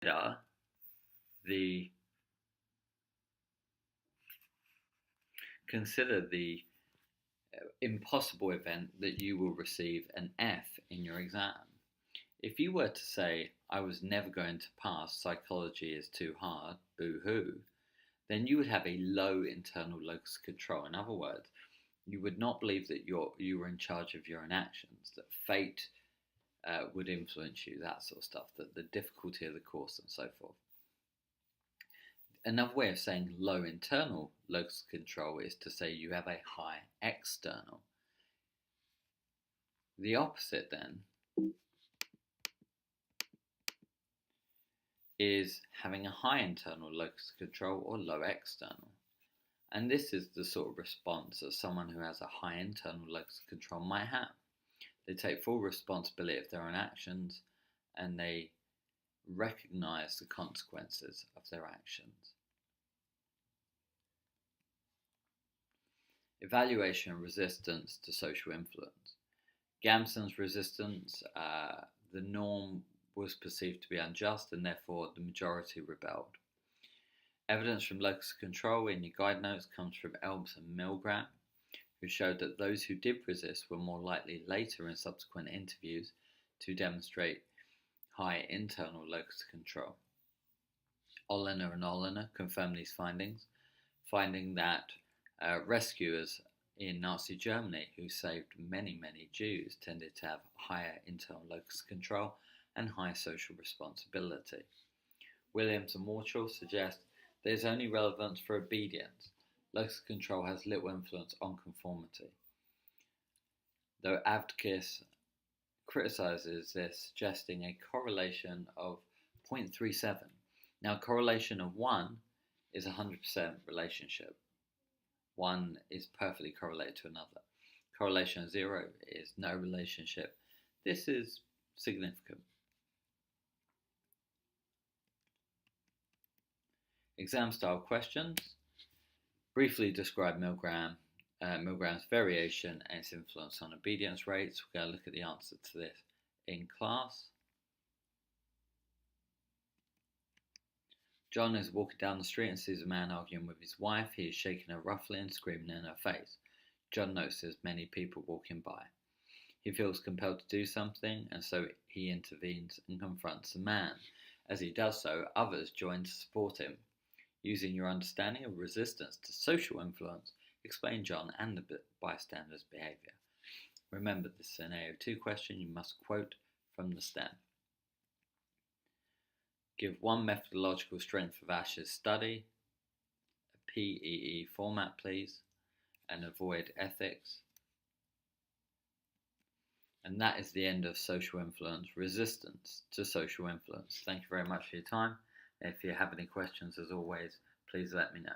the consider the impossible event that you will receive an F in your exam. If you were to say, I was never going to pass, psychology is too hard, boo-hoo, then you would have a low internal locus control. In other words, you would not believe that you were in charge of your own actions, that fate would influence you, that sort of stuff, that the difficulty of the course and so forth. Another way of saying low internal locus control is to say you have a high external. The opposite then is having a high internal locus control or low external. And this is the sort of response that someone who has a high internal locus control might have. They take full responsibility of their own actions and they recognize the consequences of their actions. Evaluation and resistance to social influence. Gamson's resistance, the norm was perceived to be unjust and therefore the majority rebelled. Evidence from locus control in your guide notes comes from Elms and Milgram, who showed that those who did resist were more likely later in subsequent interviews to demonstrate high internal locus control. Olliner and Olliner confirmed these findings, finding that rescuers in Nazi Germany who saved many Jews tended to have higher internal locus control and higher social responsibility. Williams and Warchall suggest there is only relevance for obedience. Locus control has little influence on conformity. Though Avdkis criticizes this, suggesting a correlation of 0.37. Now, a correlation of 1 is a 100% relationship. One is perfectly correlated to another. Correlation of 0 is no relationship. This is significant. Exam style questions. Briefly describe Milgram's variation and its influence on obedience rates. We're going to look at the answer to this in class. John is walking down the street and sees a man arguing with his wife. He is shaking her roughly and screaming in her face. John notices many people walking by. He feels compelled to do something, and so he intervenes and confronts the man. As he does so, others join to support him. Using your understanding of resistance to social influence, explain John and the bystander's behaviour. Remember, this is an AO2 question. You must quote from the STEM. Give one methodological strength of Ash's study, a PEE format please, and avoid ethics. And that is the end of social influence, resistance to social influence. Thank you very much for your time. If you have any questions, as always, please let me know.